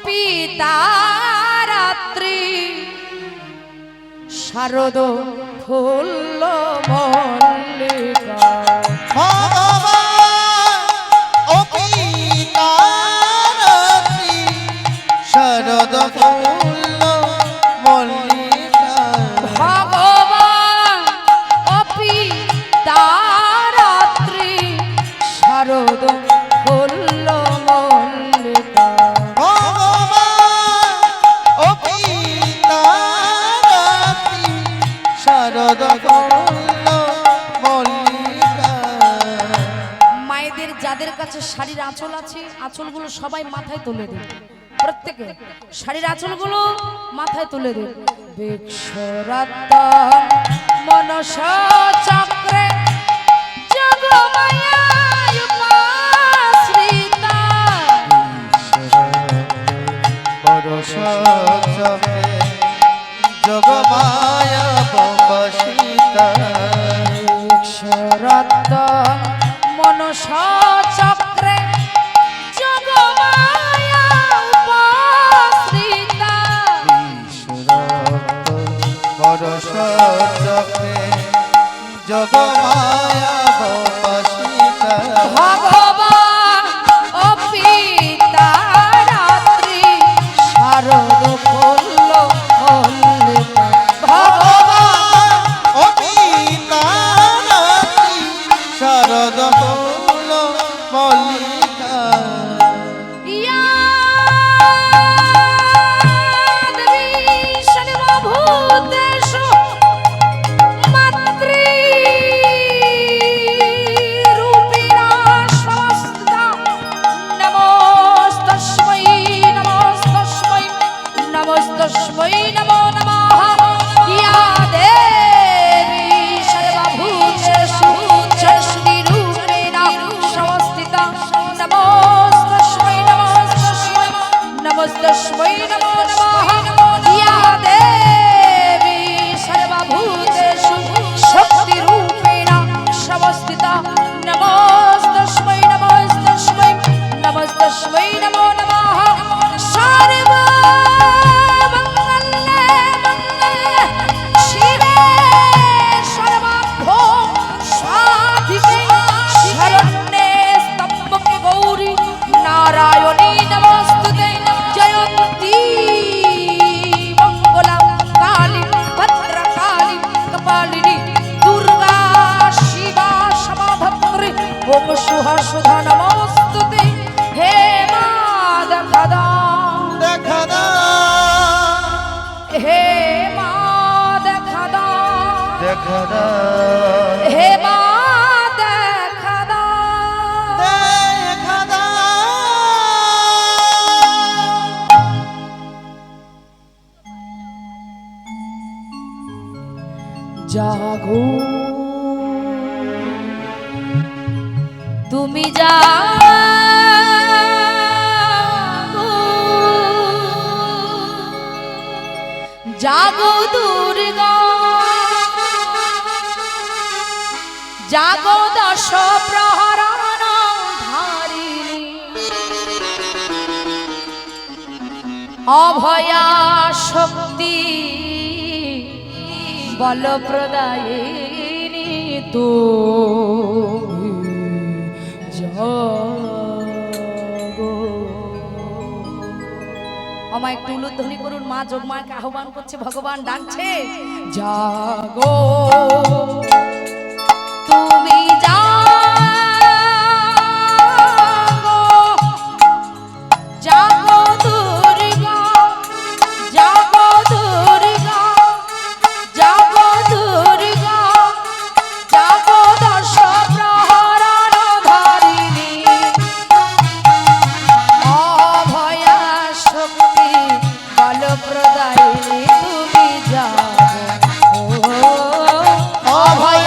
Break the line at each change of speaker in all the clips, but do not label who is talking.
পিতারাত্রি শারদ ফুল্ল মল্লিকা
শারদ ফুল্ল মল্লিকা
ভগবান ও পিতারাত্রি শারদ ফুল্ল মল্লিকা
শারদ ফুল্ল মল্লিকা।
মায়েদের যাদের কাছে শাড়ির আঁচল আছে আঁচলগুলো সবাই মাথায় তুলে দিন, প্রত্যেকে শাড়ির আঁচলগুলো মাথায় তুলে দিন। বিক্ষরাত্ত মনসা চক্রে জগমায়ায় উপাশ্রিতা
জগমায়া বসিতা
বিক্ষরাত্ত মনসা চক্রে জগমায়া উপাশ্রিতা
জগমায়া বসিতা
ভগবান ও পিতারাত্রি শারদ ফুল্ল মল্লিকা ভগবান
ও পিতারাত্রি শারদ ফুল্ল মল্লিকা।
तस्मै नमो नमः या देवी सर्वभूतेषु शक्तिरूपेण संस्थिता नमोस्तस्मै नमोस्तस्मै नमो नमः या देवी सर्वभूतेषु शक्तिरूपेण संस्थिता नमोस्तस्मै नमोस्तस्मै नमो नमः सर्व नारायणी नमोस्तुते जयंती मंगला काली भद्रकाली कपालिनी दुर्गा शिवा क्षमाधत्री ओम शुहा सुधा नमोस्तुते हे मां देखदा हे मां देखदा हे मां जागो तुमी जागो जागो दुर्गा जागो दश प्रहरण धारिणी अभया शक्ति बल प्रदायिनी তুমি জাগো। আমায় একটু উলুধ্বনি করুন, মা যোগমাকে আহ্বান করছে, ভগবান ডাকছে জাগো তুমি জাগো জাগো দুর্গা জাগো দুর্গা জাগো দুর্গা জাগো দশ প্রহরণ ধারিণী অভয়া শক্তি বল প্রদায়িনী তুমি জাগো অভয়া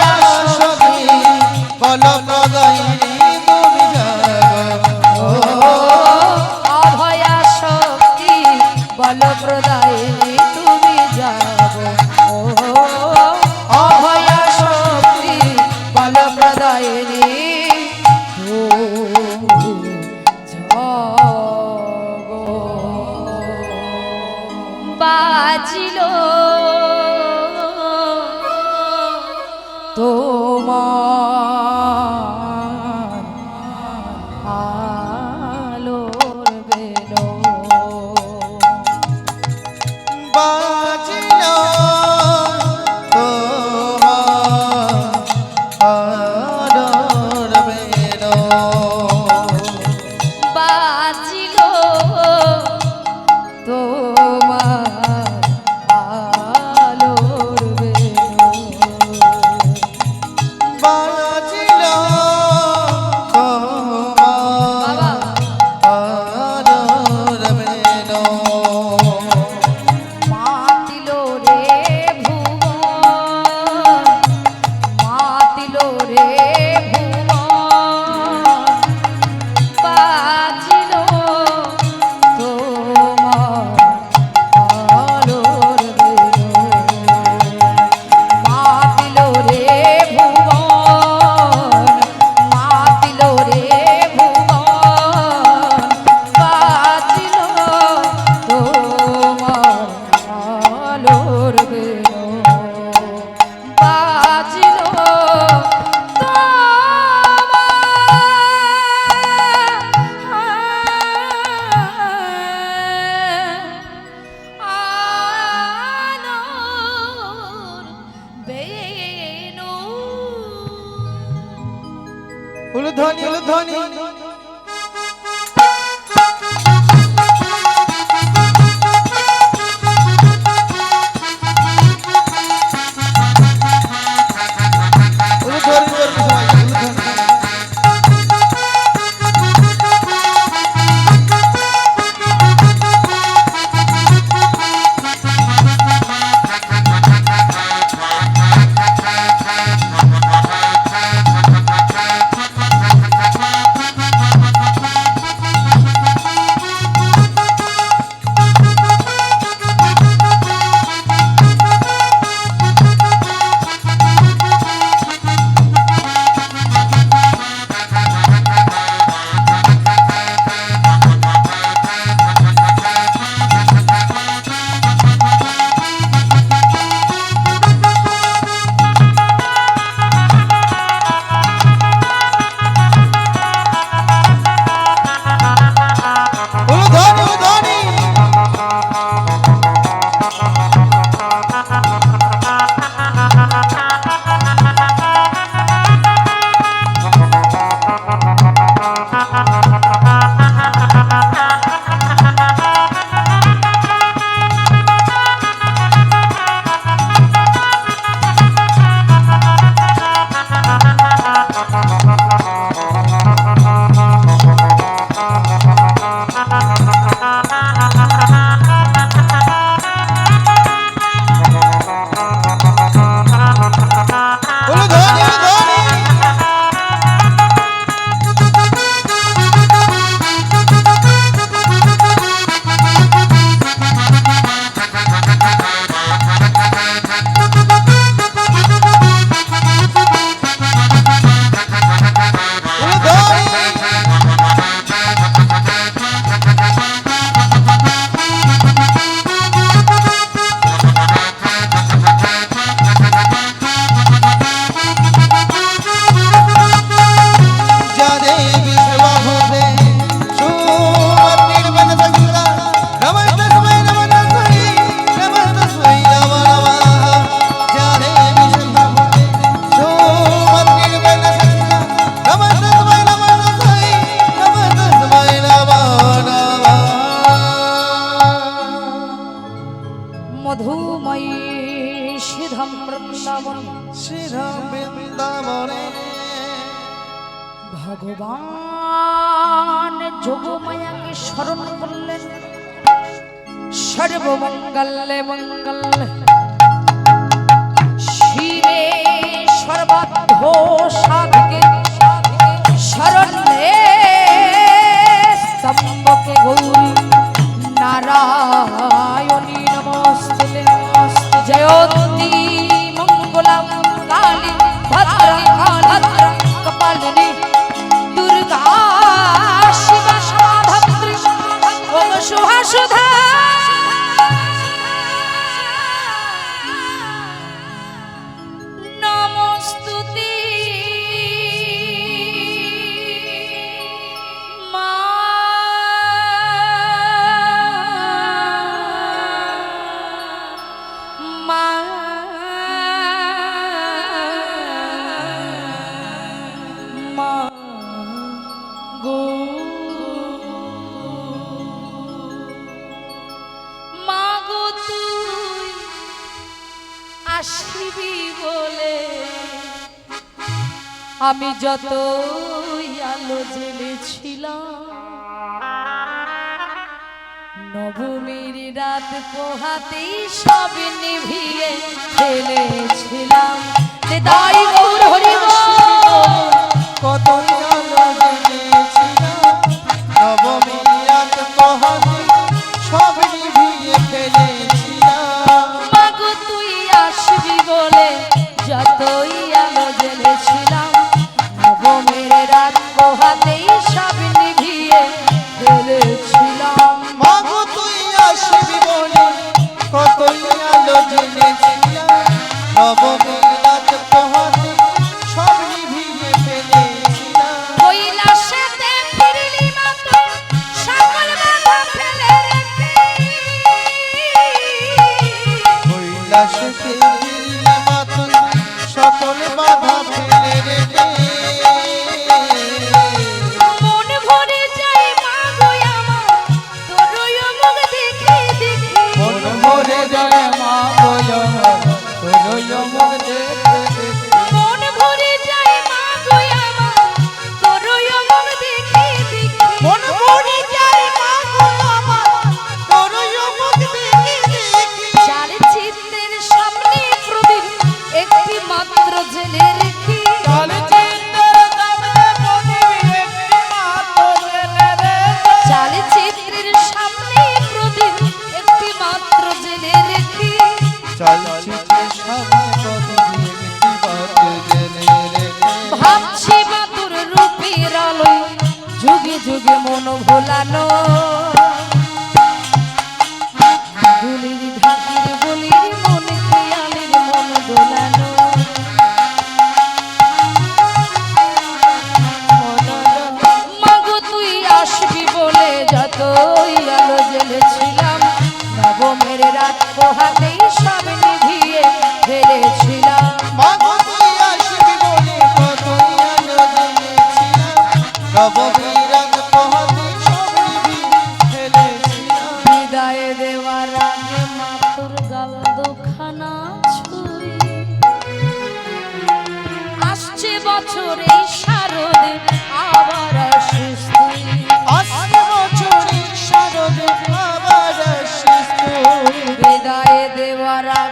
ভগবান যোগমায়াকে স্মরণ করলেন। সর্বমঙ্গলে মঙ্গলে শিবে সর্বার্থ সাধকে শরণ্যে স্তম্ভকে গৌরী নারায়ণী নমস্তুতে। জয়ন্তী মঙ্গলাম কালী ভদ্রা কপালিনী দুর্গা শিবা সাধাত্রী ওম শুভা সুধা নমস্তুতে। মা মা মা গো মা গো তুই আসবি বলে আমি যতই আলো জ্বেলেছিলাম, নবমীর রাত পোহাতেই সব নিভিয়ে ফেলেছিলাম। হৃদয় গৌর হরি
কতই আলো জেনেছিলাম, নবমী রাত পোহাতে সব নিভিয়ে ফেলেছিলাম।
মাগো তুই আসবি বলে যতই আলো জ্বেলেছিলাম, নবমীর রাত পোহাতেই সব নিভিয়ে ফেলেছিলাম।
মাগো তুই আসবি বলে কতই আলো জেনেছিলাম, নবমী রাত পোহাতে সব নিভিয়ে ফেলেছিলাম।
কৈলাসেতে ফিরলি মাত্র সকল বাধা ফেলে রেখে,
কৈলাসেতে ফিরলি মাত্র সকল বাধা ফেলে রেখে,
মন ভরে যায় মাগো আমার তোরই মুখ দেখে দেখে।
মন ভরে যায় মা গো আমার তোরই মুখ দেখে দেখে।
মন ভরে যায় মাগো আমার তোরই মুখ দেখে দেখে।
মন ভরে যায় মা গো আমার তোরই মুখ দেখে দেখে।
চার চিত্রের সামনে প্রদীপ একটি মাত্র জেলে রেখে,
চাল চিন্তার সামনে প্রদীপ একটি মাত্র জেলে রেখে।
চার চিত্রের সামনে প্রদীপ একটি মাত্র জেলে রেখে।
চাল চিত্রের সামনে প্রদীপ একটি মাত্র জেলে রেখে।
ভাবছি মাতুর রূপের আলোয় যুগে যুগে মন ভোলানো, দুলির ঢাকির বলির মন খেয়ালের মন দোলানো। মাগো তুই আসবি বলে যতই আলো জ্বেলেছিলাম, নবমের রাত পোহাতেই সব নিভিয়ে ফেলেছিলাম।
মাগো তুই আসবি বলে কতই আলো জেনেছিলাম, নবমী রাত পোহাতে সব নিভিয়ে ফেলেছিলাম।
বিদায় দেওয়ার আগে মাতুর গাল দুখানা ছুঁই, আসছে বছর এই শারদে আবার আসিস তুই।
আসছে বছরে শারদে আবার আসিস তুই।
বিদায় দেওয়ার আগে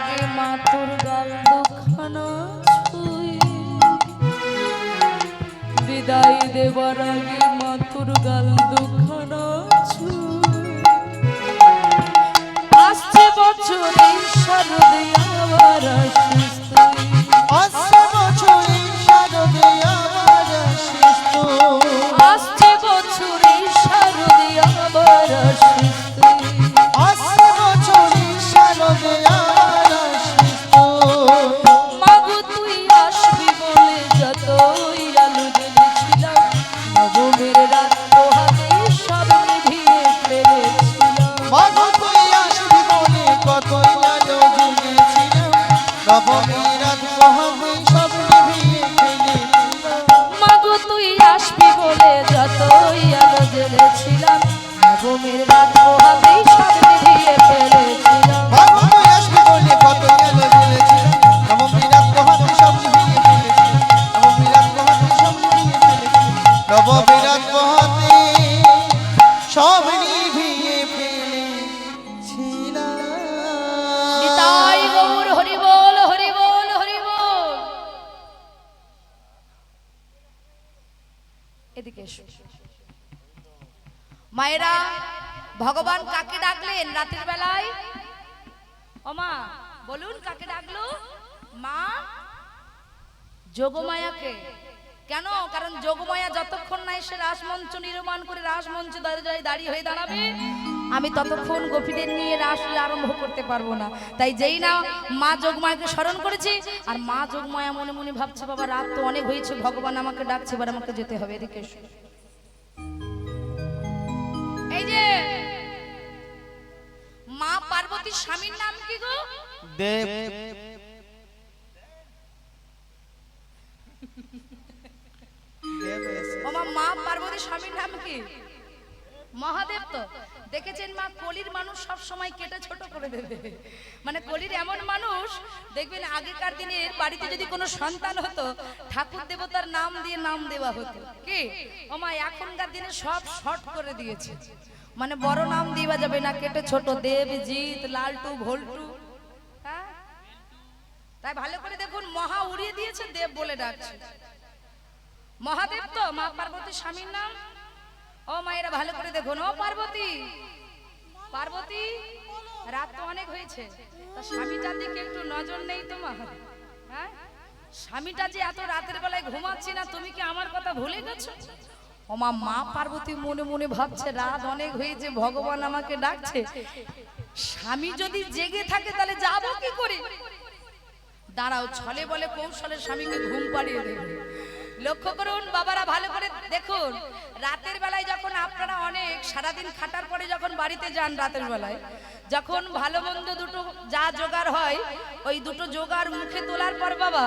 সব নিভিয়ে ফেলেছিলাম।
নিতাই গৌর হরি বল হরি বল হরি বল। এদিকে এসো মায়েরা। ভগবান কাকে ডাকলেন রাতের বেলায়? ও মা বলুন কাকে ডাকলো? মা যোগমায়াকে। কেন? কারণ যোগমায়া যতক্ষণ না এসে রাসমঞ্চ নির্মাণ করে রাসমঞ্চ দাঁড়িয়ে হয়ে দাঁড়াবে, আমি ততক্ষণ গোপীদের নিয়ে রাস আরম্ভ করতে পারবো না। তাই যেই না মা যোগমায়াকে স্মরণ করেছি, আর মা যোগমায়া মনে মনে ভাবছে বাবা রাত তো অনেক হয়েছে, ভগবান আমাকে ডাকছে, এবার আমাকে যেতে হবে। এদিকে এসো। এই যে মা পার্বতীর স্বামীর নাম কি গো?
দেব।
মা পার্বতীর স্বামীর নাম কি? মহাদেব। তো দেখেছেন মা কলির মানুষ সব সময় কেটে ছোট করে দেবে, মানে কলির এমন মানুষ দেখবেন আগেকার দিনের বাড়িতে যদি কোনো সন্তান হতো ঠাকুর দেবতার নাম দিয়ে নাম দেওয়া হতো। কি ও মা এখনকার দিনে সব শর্ট করে দিয়েছে, মানে বড় নাম দেওয়া যাবে না, কেটে ছোট। দেব, জিৎ, লালটু, ভোল্টু। হ্যাঁ তাই ভালো করে দেখুন, মহা উড়িয়ে দিয়েছে, দেব বলে ডাকছে। মহাদেব তো মা পার্বতীর স্বামীর নাম। ও মায়েরা ভালো করে দেখুন। ও পার্বতী, পার্বতী রাত তো অনেক হয়েছে, তা স্বামীটার দিকে একটু নজর নেই তোমার? হ্যাঁ স্বামীটা যে এত রাতের বেলায় ঘুমাচ্ছি না, তুমি কি আমার কথা ভুলে গেছো? ও মা মা পার্বতী মনে মনে ভাবছে রাত অনেক হয়েছে, ভগবান আমাকে ডাকছে, স্বামী যদি জেগে থাকে তাহলে যাবো কি করে? দাঁড়াও, ছলে বলে কৌশলে স্বামীকে ঘুম পাড়িয়ে দেবে। লক্ষ্য করুন বাবারা, ভালো করে দেখুন। রাতের বেলায় যখন আপনারা অনেক সারাদিন খাটার পরে যখন বাড়িতে যান, রাতের বেলায় যখন ভালো মন্দ দুটো যা জোগাড় হয়, ওই দুটো জোগাড় মুখে তোলার পর বাবা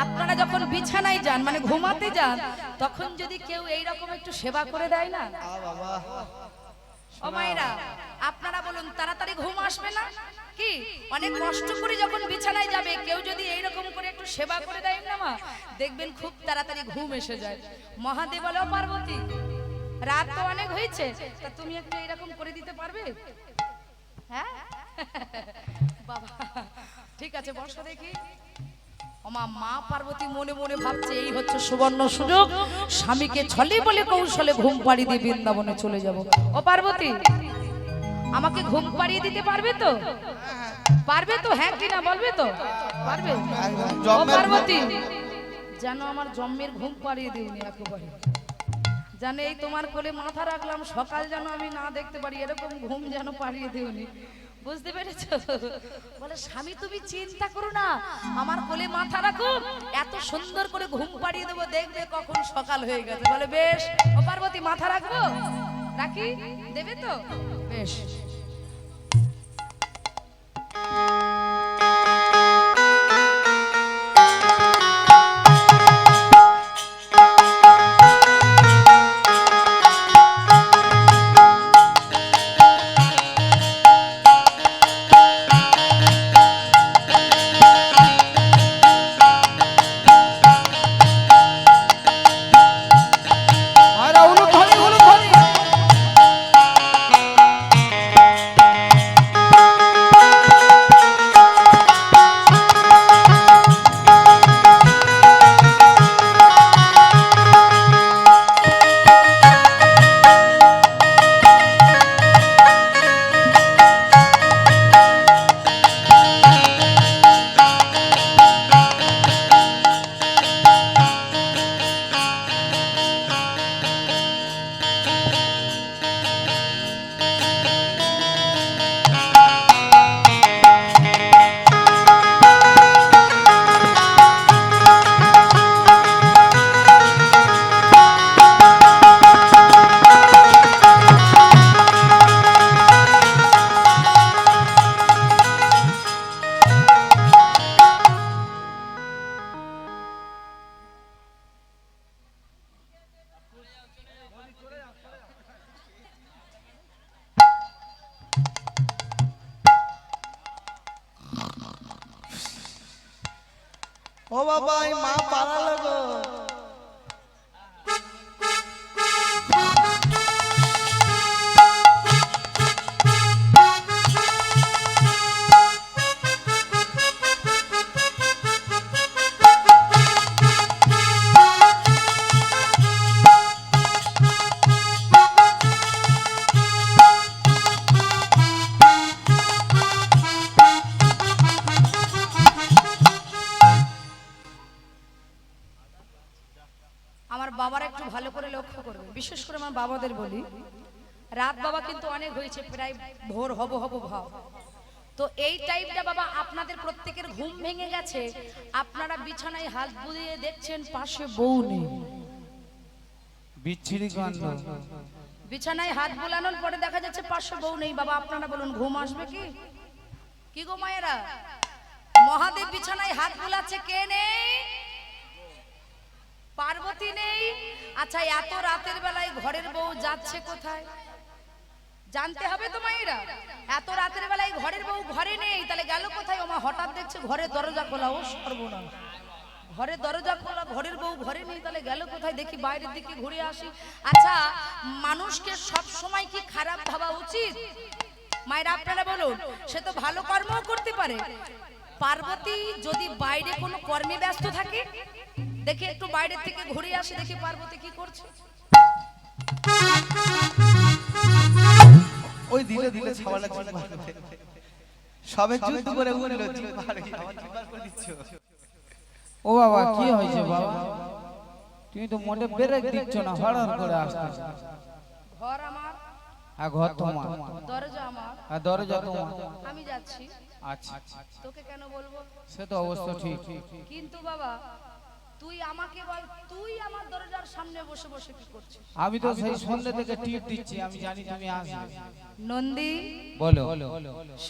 আপনারা যখন বিছানায় যান, মানে ঘুমাতে যান, তখন যদি কেউ এইরকম একটু সেবা করে দেয় না, ও মায়েরা আপনারা বলুন তাড়াতাড়ি ঘুম আসবে না? কি অনেক কষ্ট করে যখন বিছানায় যাবে, কেউ যদি এইরকম করে একটু সেবা করে দেয় না মা, দেখবেন খুব তাড়াতাড়ি ঘুম এসে যায়। মহাদেব বলো পার্বতী রাত তো অনেক হয়েছে, তা তুমি একটু এইরকম করে দিতে পারবে? হ্যাঁ বাবা ঠিক আছে, বসো দেখি। ওমা মা পার্বতী মনে মনে ভাবছে এই হচ্ছে সুবর্ণ সুযোগ, স্বামীকে ছলে বলে কৌশলে ঘুম পাড়িয়ে দিয়ে বৃন্দাবনে চলে যাব। ও পার্বতী আমাকে ঘুম পাড়িয়ে দিতে পারবে তো? পারবে তো? হ্যাঁ কি না বলবে তো? পারবে? ও পার্বতী যেন আমার জন্মের ঘুম পাড়িয়ে দিওনি একেবারে, জানে এই তোমার কোলে মাথা রাখলাম, সকাল যেন আমি না দেখতে পারি, এরকম ঘুম যেন পাড়িয়ে দিওনি। বুঝতে পেরেছো? বলে স্বামী তুমি চিন্তা করো না, আমার কোলে মাথা রাখো, এত সুন্দর করে ঘুম পাড়িয়ে দেবো, দেখবে কখন সকাল হয়ে গেছে। বলে বেশ। ও পার্বতী মাথা রাখবো? রাখি? দেবে তো? বেশ।
ও বাবা এই মা পালালো গো।
সময় বাবাদের বলি, রাত বাবা কিন্তু অনেক হয়েছে, প্রায় ভোর হব হব ভাব। তো এই টাইমটা বাবা আপনাদের প্রত্যেকের ঘুম ভেঙে গেছে, আপনারা বিছানায় হাত বুলিয়ে দেখছেন পাশে বউ নেই।
বিচ্ছিরি কাণ্ড।
বিছানায় হাত বুলানোর পরে দেখা যাচ্ছে পাশে বউ নেই। বাবা আপনারা বলুন ঘুম আসবে কি? কি গো মায়েরা, মহাদেব বিছানায় হাত বুলাচ্ছে, কে নেই? পার্বতী নেই। আচ্ছা, এত রাতের বেলায় ঘরের বউ যাচ্ছে কোথায় জানতে হবে তো মায়েরা। এত রাতের বেলায় ঘরের বউ ঘরে নেই, তাহলে গেল কোথায়? ওমা হঠাৎ দেখছে ঘরের দরজা খোলা। ও সর্বনাশ, ঘরের দরজা খোলা, ঘরের বউ ঘরে নেই, তাহলে গেল কোথায়? দেখি বাইরের দিকে ঘুরে আসি। আচ্ছা, মানুষকে সব সময় কি খারাপ ভাবা উচিত? মায়েরা আপনারা বলুন, সে তো ভালো কর্মও করতে পারে। পার্বতী যদি বাইরে কোনো কর্মে ব্যস্ত থাকে, দেখি একটু বাইরের থেকে ঘুরে আসি, দেখি পার্বতী কি করছে।
ওই দিলে দিলে ছাওয়ালা জিভ মারবে। সবে যুদ্ধ করে উঠলো, জিভ মারে, আমার জিভ বার করে দিচ্ছ।
ও বাবা, কি হয়েছে বাবা? তুমি তো মোটে ব্রেক দিচ্ছ না, হড়হড় করে আসছো।
ঘর আমার
আর ঘর তোমার,
দরজা আমার
আর দরজা তোমার।
আমি যাচ্ছি,
আচ্ছা,
তোকে কেন বলবো?
সে তো অবশ্য ঠিক।
কিন্তু বাবা তুই আমাকে বল, তুই আমার দরজার সামনে বসে বসে কি করছিস?
আমি তো সেই সন্ধ্যে থেকে টিপ দিচ্ছি, আমি জানি তুমি আসবে।
নন্দী,
বলো।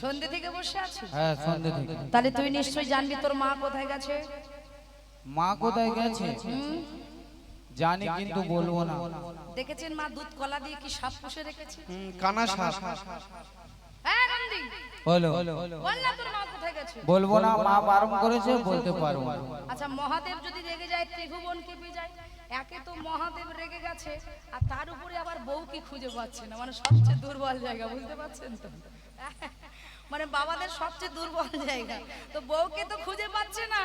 সন্ধ্যে থেকে বসে আছিস?
হ্যাঁ, সন্ধ্যে থেকে।
তাহলে তুই নিশ্চয়ই জানবি তোর মা কোথায় গেছে।
মা কোথায় গেছে জানি, কিন্তু বলবো না।
দেখেছেন মা দুধ কলা দিয়ে কি সাপ পুষে রেখেছে?
কানা সাপ।
হ্যাঁ নন্দী,
বলো।
বল না তোর মা কোথায় গেছে।
বলবো না, মা বারণ করেছে, বলতে পারবো না।
আচ্ছা, মহাদেব যদি রেগে যায়, ত্রিভুবন কেঁপে যায়। একে তো মহাদেব রেগে গেছে, আর তার উপরে আবার বউ কি খুঁজে পাচ্ছে না, মানে সবচেয়ে দুর্বল জায়গা, বুঝতে পারছেন তো? মানে বাবাদের সবচেয়ে দুর্বল জায়গা, তো বউকে তো খুঁজে পাচ্ছে না,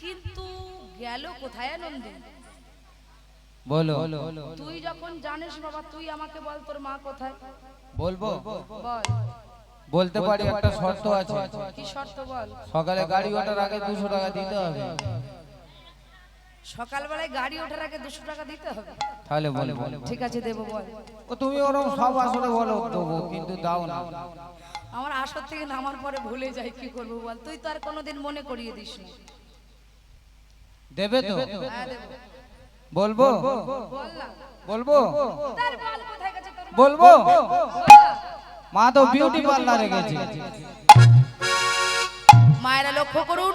কিন্তু গেল কোথায় নন্দী?
বলো।
তুই যখন জানিস বাবা, তুই আমাকে বল তোর মা কোথায়।
বলবো,
বল।
বলতে পারি, একটা শর্ত আছে।
কি শর্ত বল?
সকালে গাড়ি ওঠার আগে 200 টাকা দিতে হবে।
সকালবেলায় গাড়ি ওঠার আগে 200 টাকা দিতে হবে?
তাহলে বলবো।
ঠিক আছে, দেবো, বল।
ও তুমি ওরকম সব আসলে বলো দেবো, কিন্তু দাও না।
আমার আসর থেকে নামার পরে ভুলে যাই, কি করবো বল? তুই তো আর কোনোদিন মনে করিয়ে দিস না।
দেবে তো?
হ্যাঁ, দেবো।
বলবো,
বল না।
বলবো,
তার বল কোথায় গেছে তোর মা?
বলবো।
বল।
মা তো বিউটি পার্লারে গেছে।
মায়েরা লক্ষ্য করুন,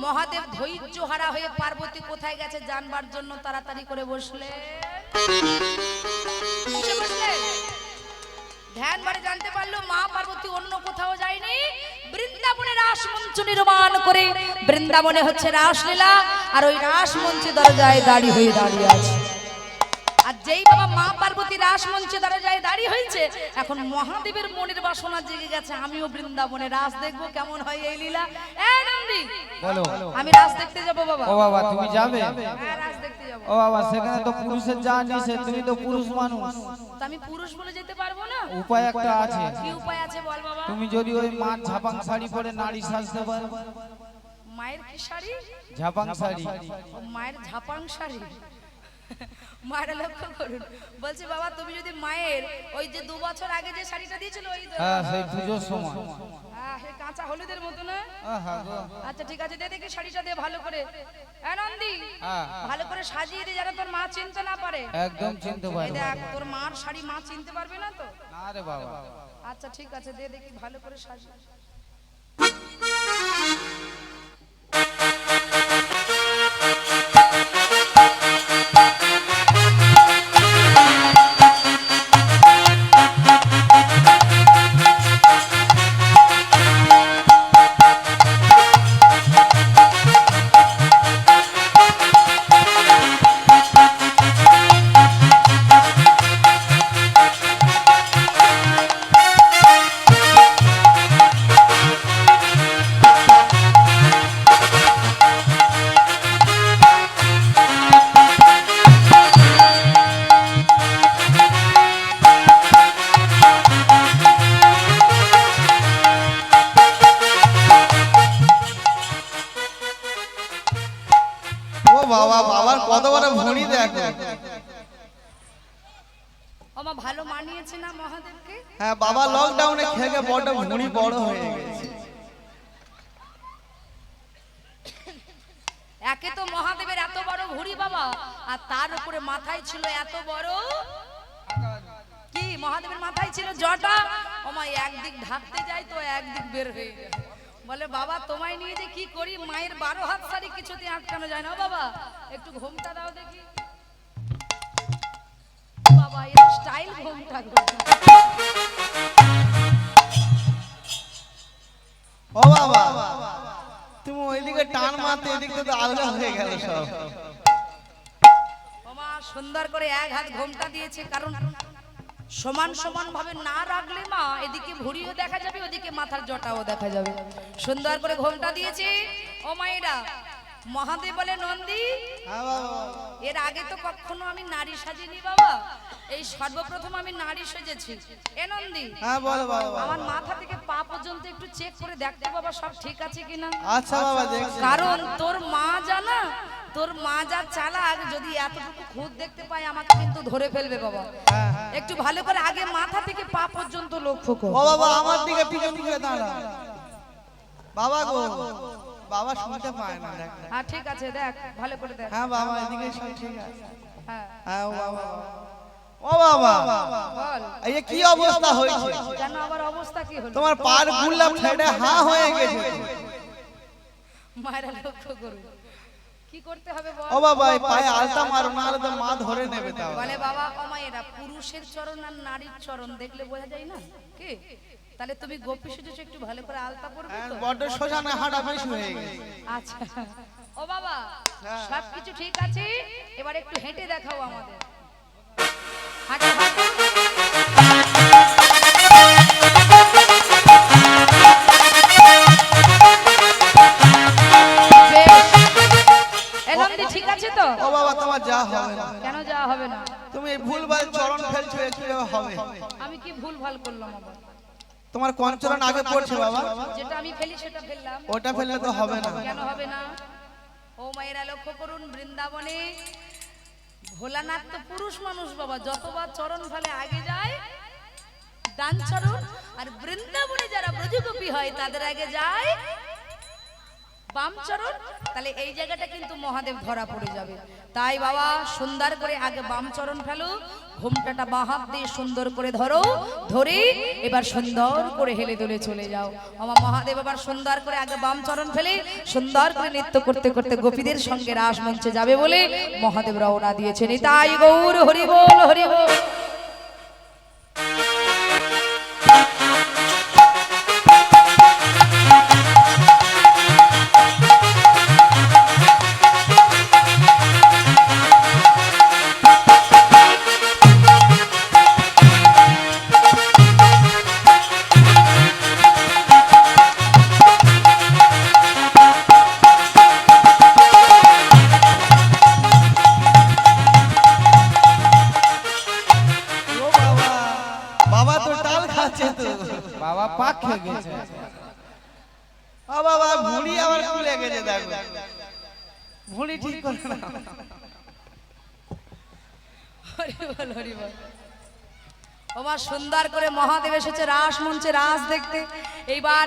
মহাদেব ধৈর্য হারা হয়ে পার্বতী কোথায় গেছে জানবার জন্য তাড়াতাড়ি করে বসলে। ধ্যান বাড়ি জানতে পারলো মা পার্বতী অন্য কোথাও যায়নি, বৃন্দাবনে রাসমঞ্চ নির্মাণ করে বৃন্দাবনে হচ্ছে রাসলীলা, আর ওই রাসমঞ্চে দরজায় দাঁড়িয়ে হয়ে দাঁড়িয়ে আছে। আর যেই বাবা মা পার্বতী রাসমঞ্চে দরজায় দাঁড়িয়ে হয়েছে, এখন মহাদেবের মনের বাসনা জেগে গেছে, আমিও বৃন্দাবনে রাস দেখবো, কেমন হয় এই লীলা। এই নন্দী,
বলো।
আমি রাস দেখতে যাবো বাবা।
ও বাবা, তুমি যাবে?
হ্যাঁ, রাস দেখতে যাবো।
ও বাবা, সেখানে তো পুরুষের যা নিষেধ, তুমি তো পুরুষ মানুষ।
তা আমি পুরুষ বলে যেতে পারবো না?
উপায় একটা আছে।
কি উপায় আছে বল বাবা?
তুমি যদি ওই মা ঝাপাং শাড়ি পরে নারী সাজতে পারো।
মায়ের কি শাড়ি?
ঝাপাং শাড়ি।
ও, মায়ের ঝাপাং শাড়ি। মায়ের লক্ষ্য করুন, বলছে বাবা তুমি যদি মায়ের ওই যে 2 বছর আগে যে শাড়িটা দিয়েছিল, ওই
হ্যাঁ, সেই পুজোর সময়।
সেই কাঁচা হলুদের মতো না?
আহা গো।
আচ্ছা ঠিক আছে, দে দেখি শাড়িটা দে ভালো করে। নন্দী,
হ্যাঁ।
ভালো করে সাজিয়ে দে যেন তোর মা চিনতে না পারে।
একদম চিনতে
এই
পারবো।
দেখ, তোর মার শাড়ি মা চিনতে পারবে না তো?
না রে বাবা।
আচ্ছা ঠিক আছে, দে দেখি ভালো করে সাজিয়ে।
ও বাবা, বাবার কত বড় ভুঁড়ি দেখো।
আছে না মহাদেবকে?
হ্যাঁ বাবা লকডাউনে খেয়ে বড় ভুঁড়ি বড় হয়ে গেছে।
একে তো মহাদেবের এত বড় ভুঁড়ি বাবা, আর তার উপরে মাথায় ছিল এত বড় কি, মহাদেবের মাথায় ছিল জটা। ওমাই একদিক ঢাকতে যায় তো একদিক বের হয়ে যায়। বলে বাবা তোমায় নিয়ে যে কি করি, মায়ের 12 হাত শাড়ি কিছুতে আটকানো যায় না। বাবা একটু ঘোমটা দাও দেখি। বাবা এই স্টাইল ঘোমটা গো।
ও বাবা তুমি ওইদিকে টান মারতে এদিকে তো আলগা হয়ে গেল সব।
ওমা সুন্দর করে এক হাত ঘোমটা দিয়েছে, কারণ সমান সমান ভাবে না রাখলে মা এদিকে ভুঁড়িও দেখা যাবে, ওদিকে মাথার জটাও দেখা যাবে। সুন্দর করে ঘোমটা দিয়েছে। ও মায়েরা, মহাদেব বলে নন্দী
হ্যাঁ বাবা।
এর আগে তো কখনো আমি নারী সাজিনি বাবা, এই সর্বপ্রথম আমি নারী সেজেছি। এ নন্দী,
হ্যাঁ বলো বাবা।
আমার মাথা থেকে পা পর্যন্ত একটু চেক করে দেখতে বাবা সব ঠিক আছে কিনা।
আচ্ছা বাবা দেখছি।
কারণ তোর মা জানা, তোর মা যা চালাক, যদি এতটুকু খুদ দেখতে পায় আমাকে কিন্তু ধরে ফেলবে বাবা। একটু ভালো করে আগে মাথা থেকে পা পর্যন্ত লক্ষ্য কর।
ও বাবা আমার দিকে পিছন দিকে দাঁড়া। বাবা গো, বাবা শুনতে পায় না দেখ।
হ্যাঁ ঠিক আছে, দেখ ভালো করে দেখ।
হ্যাঁ বাবা এদিকে সব ঠিক আছে।
হ্যাঁ
হ্যাঁ ও বাবা। ও বাবা
বল
এই যে কি অবস্থা হয়েছে,
কেন আবার অবস্থা কি হলো?
তোমার পার গুল্লা ফেটে হ্যাঁ হয়ে গেছে।
মায়েরা লক্ষ্য করুন কি করতে হবে বল।
ও বাবা এই পায়ে আলতা মারো না, হলে তো মা ধরে নেবে। তাও
বলে বাবা ও মায়েরা, পুরুষের চরণ আর নারীর চরণ দেখলে বোঝা যায় না কি? তাহলে তুমি গোপী সেজেছো, একটু ভালো করে আলতা পরবে তো।
বড় সোজা না হাঁটা বেশি হয়ে গেছে।
আচ্ছা ও বাবা সবকিছু ঠিক আছে, এবার একটু হেঁটে দেখাও আমাদের। হাঁটো হাঁটো। বেশ। এ নন্দী ঠিক আছে তো?
ও বাবা তোমার যা হবে না।
কেন যাওয়া হবে না?
তুমি এই ভুলভাল চরণ ফেলছো, এ কিভাবে হবে?
আমি কি ভুল ভাল করলাম আবার?
তোমার কোন চরণ আগে পড়ছে বাবা?
যেটা আমি ফেলি সেটা ফেললাম।
ওটা ফেললে তো হবে না।
কেন হবে না? ও মায়েরা লক্ষ্য করুন, বৃন্দাবনে ভোলানাথ তো পুরুষ মানুষ বাবা, যতবার চরণ ফেলে আগে যায় ডান চরণ, আর বৃন্দাবনে যারা ব্রজগোপী হয় তাদের আগে যায় বাম চরণ। তাহলে এই জায়গাটা কিন্তু মহাদেব ধরা পড়ে যাবে। তাই বাবা সুন্দর করে আগে বাম চরণ ফেলো, ঘোমটাটা বাঁ হাত দিয়ে সুন্দর করে ধরো, ধরে এবার সুন্দর করে হেলে দোলে চলে যাও। আমার মহাদেব আবার সুন্দর করে আগে বাম চরণ ফেলে সুন্দর করে নৃত্য করতে করতে গোপীদের সঙ্গে রাস মঞ্চে যাবে বলে মহাদেব রওনা দিয়েছেন। তাই গৌর হরি বল হরি বল।
ও বাবা, বাবা তো টাল খাচ্ছে তো।
বাবা পাক খেয়ে গেছে।
ও বাবা ভুঁড়ি আবার খুলে গেছে, দেখো ভুঁড়ি ঠিক করে না।
হরি বল হরি বল। ওমা সুন্দর করে মহাদেব এসেছে রাস মঞ্চে রাস দেখতে। এইবার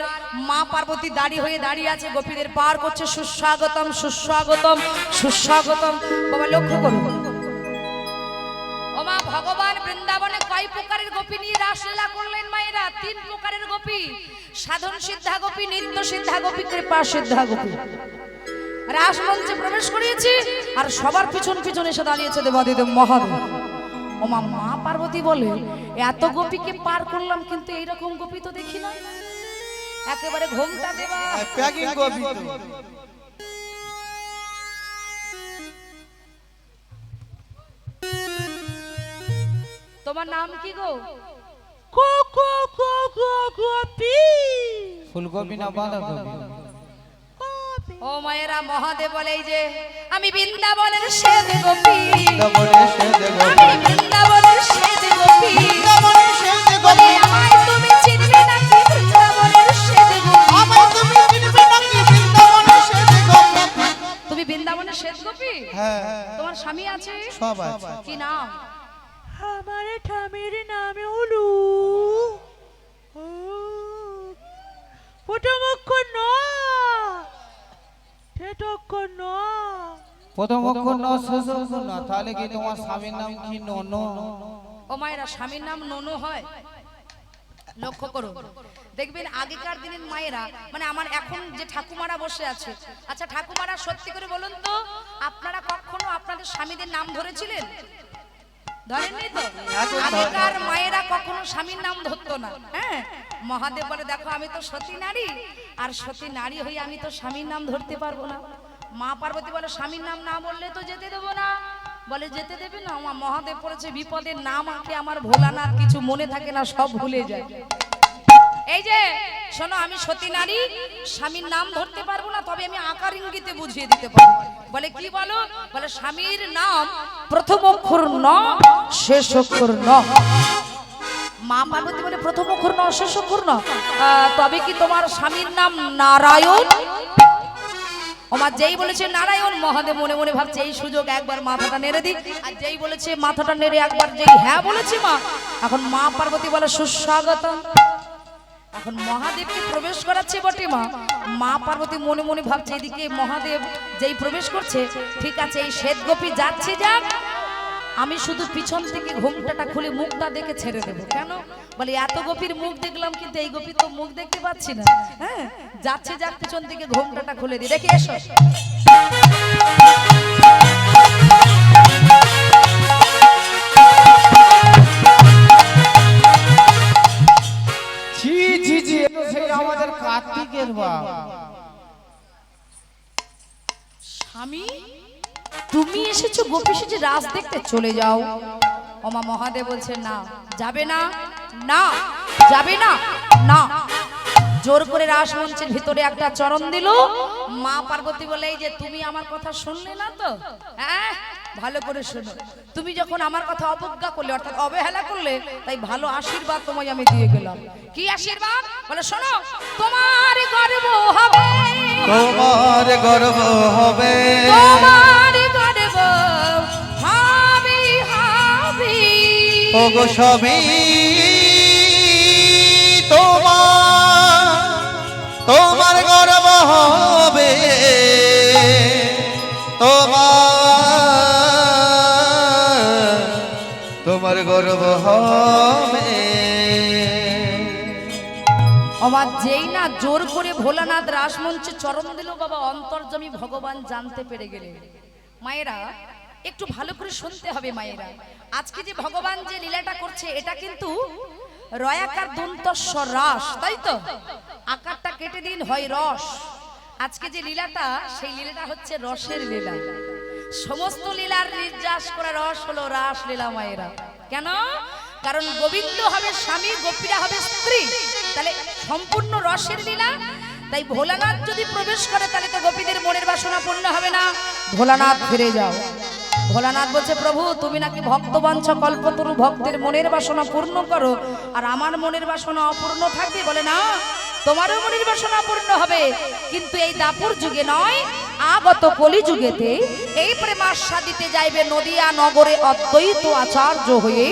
মা পার্বতী দাঁড়িয়ে আছে, গোপীদের পার করছে। সুস্বাগতম সুস্বাগতম সুস্বাগতম। বাবা লক্ষ্য করুন, ওমা ভগবান বৃন্দাবনে কয় প্রকারের গোপী নিয়ে রাসলীলা করলেন মায়েরা? 3 প্রকারের গোপী, সাধন সিদ্ধা গোপী, নিত্য সিদ্ধা গোপী, কৃপা সিদ্ধা গোপী। রাস মঞ্চে প্রবেশ করিয়েছে আর সবার পিছন পিছন এসে দাঁড়িয়েছে দেবাদিদেব মহাদেব। ওমা মা পার্বতী বলে, এত গোপীকে পার করলাম কিন্তু এইরকম গোপী তো দেখি না। একেবারে ঘোমটা দেবা
প্যাকিং কপি তো।
তোমার নাম কি গো?
ফুলকপি না বাঁধাকপি?
ও মায়েরা, মহাদেব বলে এই যে আমি বৃন্দাবনের শ্বেত গোপী, আমি বৃন্দাবনের শ্বেত গোপী, বলে আমায় তুমি চিনবে নাকি বৃন্দাবনের শ্বেত গোপী? তুমি বৃন্দাবনের শ্বেত গোপী?
হ্যাঁ
তোমার স্বামী আছে?
সব আছে।
কি নাম?
আমার ঠামের নাম হলো প্রথম অক্ষর ন, ঠেট অক্ষর ন।
প্রথম অক্ষর ন, শেষ অক্ষর ন, তাহলে কি তোমার স্বামীর নাম কি নন?
ও মায়েরা, স্বামীর নাম ননু হয়? লক্ষ্য করুন, দেখবেন আগেকার দিনের মায়েরা, মানে আমার এখন যে ঠাকুমারা বসে আছে, আচ্ছা ঠাকুমারা সত্যি করে বলুন তো, আপনারা কখনো আপনাদের স্বামীদের নাম ধরেছিলেন? ধরেননি তো? আগেকার মায়েরা কখনো স্বামীর নাম ধরতো না। হ্যাঁ, মহাদেব বলে দেখো আমি তো সতী নারী, আর সতী নারী হয়ে আমি তো স্বামীর নাম ধরতে পারবো না। মা পার্বতী বলে স্বামীর নাম না বললে তো যেতে দেবো না। বলে যেতে দেবে না? আমার মহাদেব পড়েছে বিপদের নাম আঁকে আমার ভোলানাথ, কিছু মনে থাকে না, সব ভুলে যায়। এই যে শোনো, আমি সতী নারী, স্বামীর নাম ধরতে পারবো না, তবে আমি আকার ইঙ্গিতে বুঝিয়ে দিতে পারবো। বলে কি বলো? বলে স্বামীর নাম প্রথম অক্ষর ন, শেষ অক্ষর ন। মা পার্বতী বলে প্রথম অক্ষর ন, শেষ অক্ষর ন, তবে কি তোমার স্বামীর নাম নারায়ণ? আমার যেই বলেছে নারায়ণ, মহাদেব মনে মনে ভাবছে এই সুযোগ একবার মাথাটা নেড়ে দিই, আর যেই বলেছে মাথাটা নেড়ে একবার যেই হ্যাঁ বলেছে মা, এখন মা পার্বতী বলে সুস্বাগতম। এখন মহাদেবকে প্রবেশ করাচ্ছে বটে মা, মা পার্বতী মনে মনে ভাবছে এদিকে মহাদেব যেই প্রবেশ করছে, ঠিক আছে এই শ্বেত গোপী যাচ্ছে যাক, আমি শুধু পিছন থেকে ঘোমটাটা খুলে মুখটা দেখে ছেড়ে দেবো। কেন? বলে এত গোপীর মুখ দেখলাম কিন্তু এই গোপীর তো মুখ দেখতে পাচ্ছি না। হ্যাঁ, যাচ্ছে যাক পিছন থেকে ঘোমটাটা খুলে দিই, দেখি এসো।
জি জি জি, সেই আমাদের কার্তিকের বাপ।
স্বামী তুমি এসেছো গোপী সেজে রাস দেখতে, চলে যাও। ওমা মহাদেব বলছে না, যাবে না, না যাবে না, না। জোর করে রাস মঞ্চের ভিতরে একটা চরণ দিল। মা পার্বতী বলে এই যে তুমি আমার কথা শুনলে না তো? হ্যাঁ, ভালো করে শোনো, তুমি যখন আমার কথা অবজ্ঞা করলে, অর্থাৎ অবহেলা করলে, তাই ভালো আশীর্বাদ তোমায় আমি দিয়ে গেলাম। কি আশীর্বাদ? বলে শোনো, তোমার গর্ব হবে,
তোমার গর্ব হবে,
তোমার গর্ব হবে, হবে
ওগো সবই তোমার, তোমার গর্ব হবে, তোমার গর্ব হবে।
আমার যেই না জোর করে ভোলানাথ রাসমঞ্চে চরণ দিল, বাবা অন্তর্যামী ভগবান জানতে পেরে গেলেন। মায়েরা একটু ভালো করে শুনতে হবে মায়েরা, আজকে যে ভগবান যে লীলাটা করছে এটা কিন্তু রয়াকার দন্তস্ব রাস, তাই তো? আকারটা কেটে দিন হয় রস। আজকে যে লীলাটা, সেই লীলাটা হচ্ছে রসের লীলা। সমস্ত লীলার নির্যাস করা রস হলো রাস লীলা মায়েরা। কেন? কারণ গোবিন্দ হবে স্বামী, গোপীরা হবে স্ত্রী, তাহলে সম্পূর্ণ রসের লীলা। তাই ভোলানাথ যদি প্রবেশ করে তাহলে তো গোপীদের মনের বাসনা পূর্ণ হবে না। ভোলানাথ ফিরে যাও। ভোলানাথ বলছে প্রভু তুমি নাকি ভক্তবাঞ্ছা কল্পতরু, ভক্তের মনের বাসনা পূর্ণ করো, আর আমার মনের বাসনা অপূর্ণ থাকবে। বলে না, তোমারও মনের বাসনা পূর্ণ হবে, কিন্তু এই দাপুর যুগে নয়, আগত কলি যুগেতে এই প্রেমাস্বাদিতে যাইবে নদিয়া নগরে অদ্বৈত আচার্য হয়ে,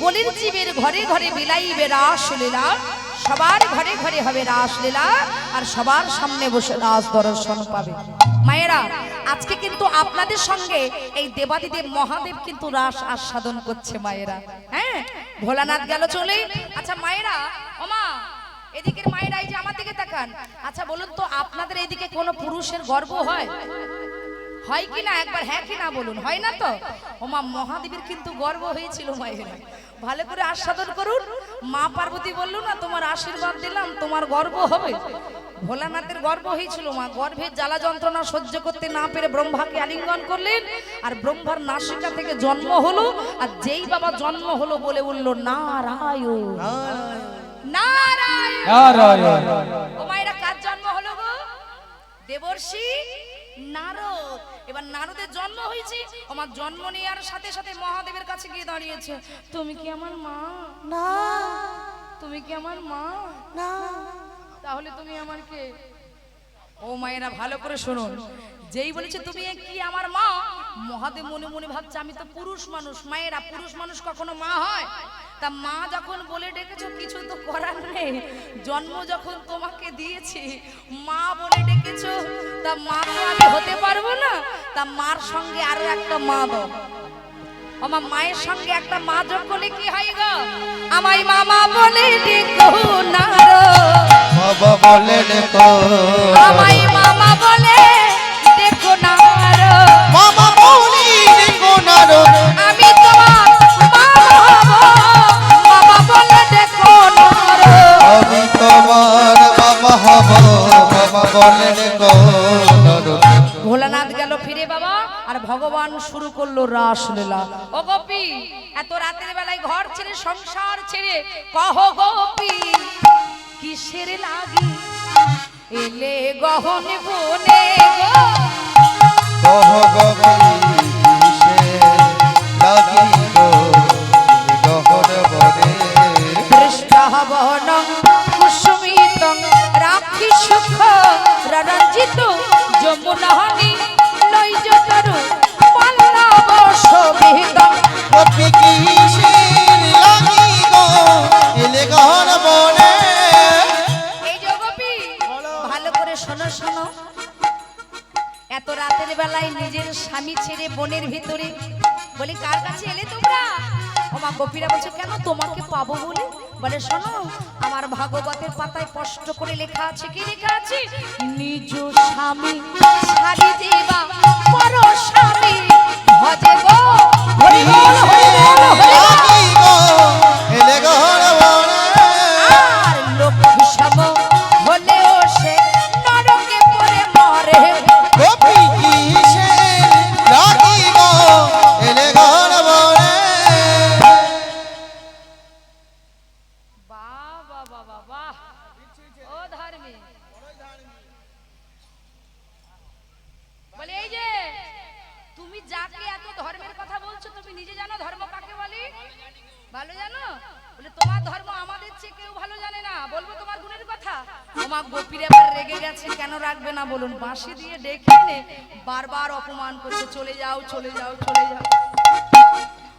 কলির জীবের ঘরে ঘরে বিলাইবে রাসলীলা, সবার ঘরে ঘরে হবে রাসলীলা, আর সবার সামনে বসে রাস দর্শন পাবে। মায়েরা আজকে কিন্তু আপনাদের সঙ্গে এই দেবাদিদেব মহাদেব কিন্তু রাস আস্বাদন করছে মায়েরা। হ্যাঁ, ভোলানাথ গেল চলে। আচ্ছা মায়েরা, ওমা এদিকের মায়েরা এই যে আমার দিকে তাকান, আচ্ছা বলুন তো আপনাদের এইদিকে কোনো পুরুষের গর্ব হয়? হয় কি না? একবার হ্যাঁ কি না বলুন। হয় না তো? ওমা মহাদেবের কিন্তু গর্ব হয়েছিল মায়েরা, ভালো করে আস্বাদন করুন। মা পার্বতী বললো না তোমার আশীর্বাদ দিলাম, তোমার গর্ব হবে। ভোলানাথের গর্ব হয়েছিল, মা গর্ভের জ্বালা যন্ত্রণা সহ্য করতে না পেরে ব্রহ্মাকে আলিঙ্গন করলেন, আর ব্রহ্মার নাসিকা থেকে জন্ম হলো, আর যেই বাবা জন্ম হলো বলে উঠলো নারায়ণ, নারায়ণ। ও মায়েরা কার জন্ম হলো গো? দেবর্ষি নারদ। এবার নারদের জন্ম হয়েছে, আমার জন্ম নেওয়ার সাথে সাথে মহাদেবের কাছে গিয়ে দাঁড়িয়েছে, তুমি কি আমার মা?
না
তুমি কি আমার মা?
না,
তাহলে তুমি আমার কে? ও মায়েরা ভালো করে শুনুন, যেই বলেছে তুমি কি আমার মা, মহাদেব মনে মনে ভাবছে আমি তো পুরুষ মানুষ। মায়েরা, পুরুষ মানুষ কখনো মা হয়? তা মা যখন বলে ডেকেছো কিছু তো করার নেই, জন্ম যখন তোমাকে দিয়েছি মা বলে ডেকেছো, তা মা তো আমি হতে পারবো না। তা মার সঙ্গে আরো একটা মা দাও। আমার মায়ের সঙ্গে একটা মা যোগ করলে কি হয় গো? আমায় মামা বলে ডেকো না রো,
বাবা বলে দেখো
আমায় মামা বলে ডেকো না রো,
মামা বলি দেখো না রো
আমি তোমার মা হব, মামা বলে ডেকো না রো।
আমি তোমার বাবা হব বাবা বলে দেখো না রো।
ভোলানাথ গেল ফিরে বাবা, আর ভগবান শুরু করলো রাসলীলা। ও গোপী, এত রাতের বেলায় ঘর ছেড়ে সংসার ছেড়ে কহ গোপী কিসের লাগি এলে গহন বনে গো,
কহ গবি কিসে লাগি গো গহন বনে।
দৃষ্টাবনং কুসুমিতং রাখি সুখ রঞ্জিত যমুনানি নৈজতরু পল্লব শোভিতং।
কপি কিসে লাগি গো এলে গহন বনে।
এই যে গোপী, ভালো করে শোনো শোনো, এত রাতের বেলায় নিজের স্বামী ছেড়ে বনের ভিতরে, বলি কার কাছে এলে তোমরা? ওমা গোপীরা বলছে কেন, তোমাকে পাবো বলে। বলে শোনো, আমার ভাগবতের পাতায় স্পষ্ট করে লেখা আছে, কি লেখা আছে? নিজ স্বামী ছাড়ি দেবা পর স্বামী ভজে গো, হরি বল হরি বল হরি বল।
লাগি গো এলে গহন বনে।
আর লক্ষ্মী সম হলেও সে নরকে পড়ে মরে।
কপি কিসে লাগি গো এলে গহন বনে।
বাহ বাহ বাহ বাহ বাহ, ও ধর্মী বলে, এই যে তুমি যাকে এত ধর্মের কথা বলছো, তুমি নিজে জানো ধর্ম কাকে বলে? ভালো জানো? বলে তোমার ধর্ম আমাদের চেয়ে কেউ ভালো জানে না, বলবো তোমার গুণের কথা। তোমার গোপীর এবার রেগে গেছে, কেন রাখবে না বলুন? বাঁশি দিয়ে ডেকে এনে বারবার অপমান করছে, চলে যাও চলে যাও চলে যাও।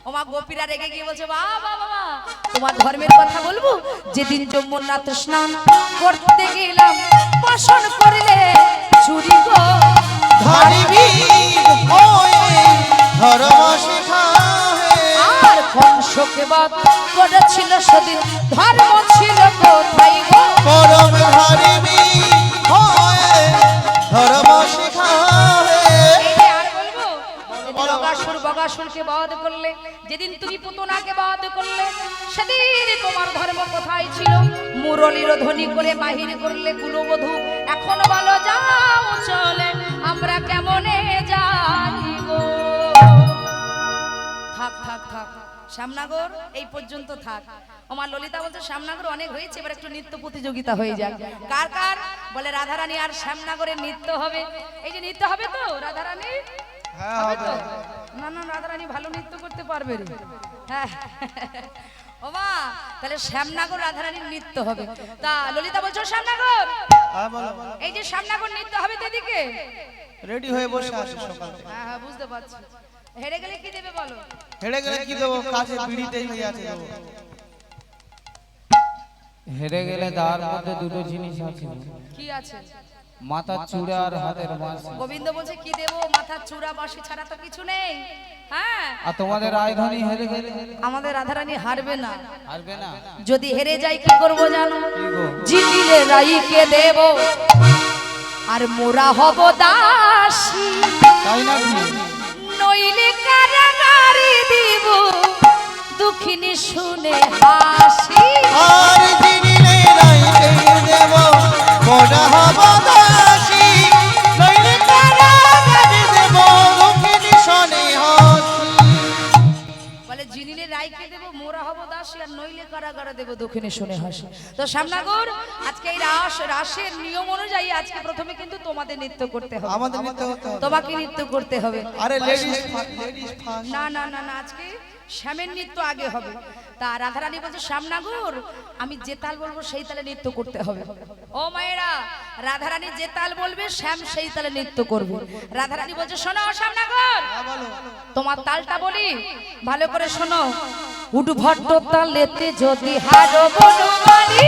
ওমা গোপীরা রেগে গিয়ে বলছে, বাবা বাবা তোমার ধর্মের কথা বলবো। যেদিন যমুনাত স্নান করতে গেলাম বসন করলে চুরি গো,
ধরিবি ওয়ে ধর্ম শিখাহে।
আর কংসকে বাদ করেছিল সেদিন ধর্ম ছিল কোথায় গো?
পরম ধরিবি ওয়ে ধর্ম শিখাহে।
এই যে আর বলবো, যেদিন অগাসুর বগাসুরকে বধ করলে, যেদিন তুমি পুতনাকে বধ করলে, সেদিন তোমার ধর্ম কোথায় ছিল? মুরলীর ধ্বনি করে বাহির করলে কুলবধূ। এখন বলো যাও চলে আমরা কেমনে যাই গো? থাক থাক থাক শ্যামনগর এই পর্যন্ত থাক। আমার ললিতা বলছে শ্যামনগর অনেক হয়েছে, এবার একটু নৃত্য প্রতিযোগিতা হয়ে যায়। কার কার? বলে রাধারানী আর শ্যামনগরের নৃত্য হবে। এই যে নৃত্য হবে তো রাধারানী?
হ্যাঁ
হবে তো?
হবে।
না না, রাধারানী ভালো নৃত্য করতে পারবে রে। হ্যাঁ ও মা, তাহলে শ্যামনগর রাধারানীর নৃত্য হবে। তা ললিতা বলছো শ্যামনগর,
হ্যাঁ বলো।
এই যে শ্যামনগর নৃত্য হবে তো এদিকে।
রেডি হয়ে বসে আছে সকাল থেকে।
হ্যাঁ হ্যাঁ বুঝতে পারছি। হেরে গেলে কি দেবে বলো?
হেরে গেলে কি দেবো? কাছে বিড়িতেই হয়ে আছে দেবো।
হেরে গেলে তার মধ্যে দুটো জিনিস আছে,
কি আছে?
মাথার চূড়া আর হাতের বাঁশি।
গোবিন্দ বলছে কি দেবো? মাথার চূড়া বাঁশি ছাড়া তো কিছু নেই। হ্যাঁ,
আর তোমাদের রাজধানী হেরে গেলে
আমাদের রাধারানী হারবে না।
হারবে না।
যদি হেরে যাই কি করবো জানো?
কি গো?
জিতিলে রাইকে দেব আর মোরা হব দাসী,
তাই নাকি?
নইলে কারাগারে দিব দুঃখিনী শুনে হাসি।
আর জিনিলে রাইতে দেব মোরা হব দাসী, নইলে কারাগারে দেব দুঃখিনী শোনে হাসি।
বলে জিনিলে রাইকে দেব মোরা হব দাসী, আর নইলে কারাগারে দেব দক্ষিণে শুনে হাসি। তো শ্যামনগর আজকে এই রাসের নিয়ম অনুযায়ী আজকে প্রথমে কিন্তু তোমাদের নৃত্য করতে হবে।
আমাদের নিতে হতে হবে।
তোমাকে নৃত্য করতে হবে।
আরে লেডিস ফার্স্ট।
না না না না, আজকে শ্যামের নৃত্য আগে হবে। তা রাধারানী বলছে শ্যামনাগর আমি যে তাল বলবো সেই তালে নৃত্য করতে হবে। ও মায়েরা, রাধারানী যে তাল বলবে শ্যাম সেই তালে নৃত্য করবে। রাধারানী বলছে শোনো শ্যামনাগর, তোমার তালটা বলি ভালো করে শোনো। উডভট্ট তালেতে যদি হারো বনমালী,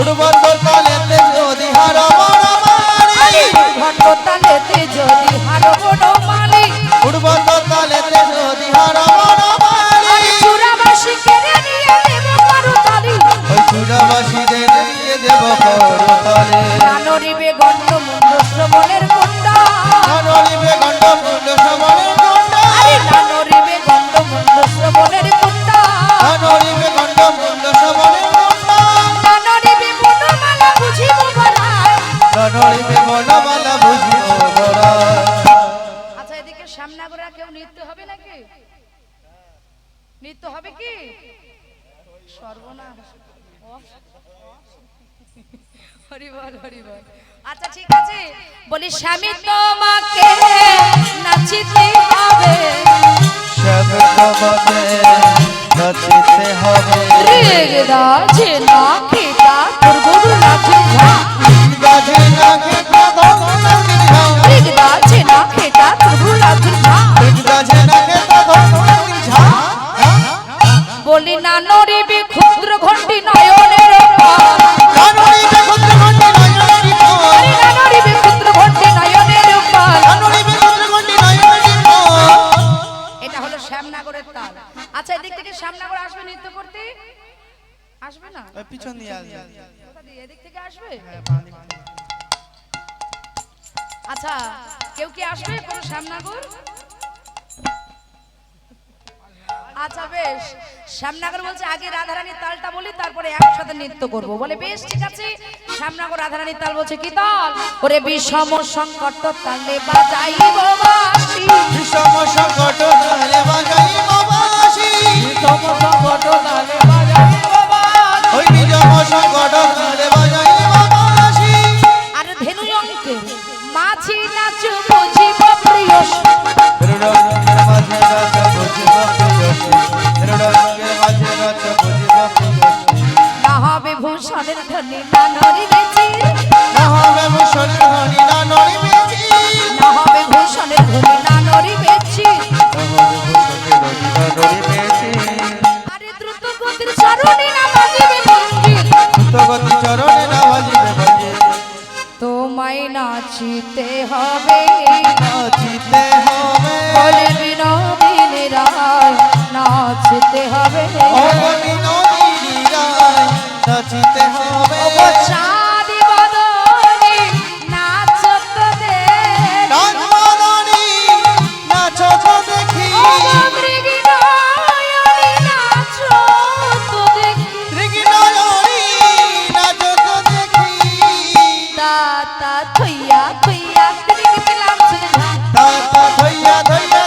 উডভট্ট তালেতে যদি হারো বনমালী,
উডভট্ট তালেতে যদি হারো বনমালী,
উডভট্ট তালেতে যদি হারো বনমালী,
চূড়াবাসী কেড়ে নিয়ে দেব করতালি,
ওই চূড়াবাসীদের দিয়ে দেব করতালি,
নানরিবে গণ্ড মুন্ড শ্রবণের মুন্ডা,
নানরিবে গণ্ড মুন্ড শ্রবণের মুন্ডা,
নানরিবে গণ্ড মুন্ড শ্রবণের মুন্ডা,
নানরিবে গণ্ড মুন্ড শ্রবণের মুন্ডা,
নানরিবে বনমালা বুঝিব বড়াই,
নানরিবে বনমালা বুঝিব বড়াই।
আচ্ছা এদিকে শ্যামনাগরা কেউ নৃত্য হবে নাকি? নৃত্য হবে কি? সর্বনাশ। হরি বল হরি বল। আচ্ছা ঠিক আছে, বলি স্বামী তোমাকে নাচিতে হবে,
সব তোমাকে নাচিতে হবে,
রেগদা যে না খেতা তোর গরু নাচে ঝা,
গাছে না খেতা ধন্না দিঝা,
রেগদা যে না খেতা তোর গরু নাচে ঝা,
গাছে না খেতা ধন্না দিঝা।
বলি না নরিবে ক্ষুদ্র ঘণ্টি নয়নের পাল,
নানরিবে ক্ষুদ্র ঘণ্টি নয়নের পাল,
আরে না নরিবে ক্ষুদ্র ঘণ্টি নয়নের পাল।
নানরিবে ক্ষুদ্র ঘণ্টি নয়নের পাল।
এটা হলো শ্যামনগরের তাল। আচ্ছা এদিক থেকে শ্যামনগর আসবে নৃত্য করতে? আসবে না?
ওই পিছন দিয়ে আসবে।
কোথা দিয়ে? এদিক থেকে আসবে? আচ্ছা কেউ কি আসবে কোন শ্যামনগর? আচ্ছা বেশ, শ্যামনগর বলছে আগে রাধারানীর তালটা বলি তারপরে একসাথে নৃত্য করব। বলে বেশ ঠিক আছে। শ্যামনগর রাধারানীর তাল বলছে কি তাল? ওরে বিষম সংকট তালে বাজাইব বাঁশি,
বিষম সংকট তালে বাজাইব বাঁশি,
বিষম সংকট তালে বাজাইব বাঁশি,
ওই বিষম সংকট তালে বাজাইব বাঁশি,
আর ধেনু অঙ্কের মাঝি নাচু বুঝিব প্রিয়সী,
রঙ্গের মাঝে নাচ বুঝিব প্রিয়সী, রঙ্গের মাঝে নাচ বুঝিব প্রিয়সী,
না হবে ভূষণের ধনী না নরিবেছি,
না হবে ভূষণের ধনী না নরিবেছি,
না হবে ভূষণের ধনী না নরিবেছি,
না হবে ভূষণের ধনী না নরিবেছি,
আরে দ্রুত গতির চরণে না বাজিবে মঞ্জিল,
দ্রুতগতি চরণে না বাজিবে বাজি,
তোমায় নাচিতে হবে,
নাচিতে হবে,
বলে বিনোদিনী রায় নাচতে হবে,
ও বিনোদিনী রায় নাচিতে হবে,
ও চাঁদ বদনে নাচত দে,
নাচমানি নাচো তো দেখি,
ও মৃগী নয়নে নাচত দেখি,
ত্রিগিনয়নী নাচো তো দেখি,
তাতা থইয়া থইয়া তিরিগিটি লামছুন ঝা,
তাতা থইয়া থইয়া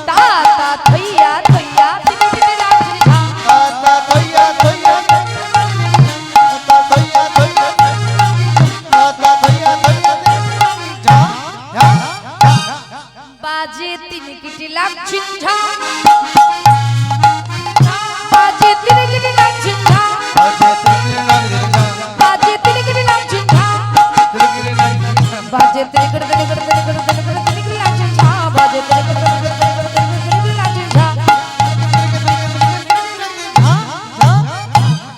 তাতা থইয়া থইয়া তিরিগিটি লামছুন ঝা,
তাতা থইয়া থইয়া তাতা থইয়া থইয়া তাতা থইয়া থইয়া যা যা
বাজে তিরিগিটি লামছুন ঝা, বাজে তিরিগিটি লামছুন ঝা,
আজে তুমি লাগরে যা
বাজে তিরিগিটি লামছুন ঝা,
ত্রিগিরি লাগরে
বাজে তিরিগিটি তিরিগিটি লামছুন ঝা, বাজে তিরিগিটি তিরিগিটি লামছুন ঝা,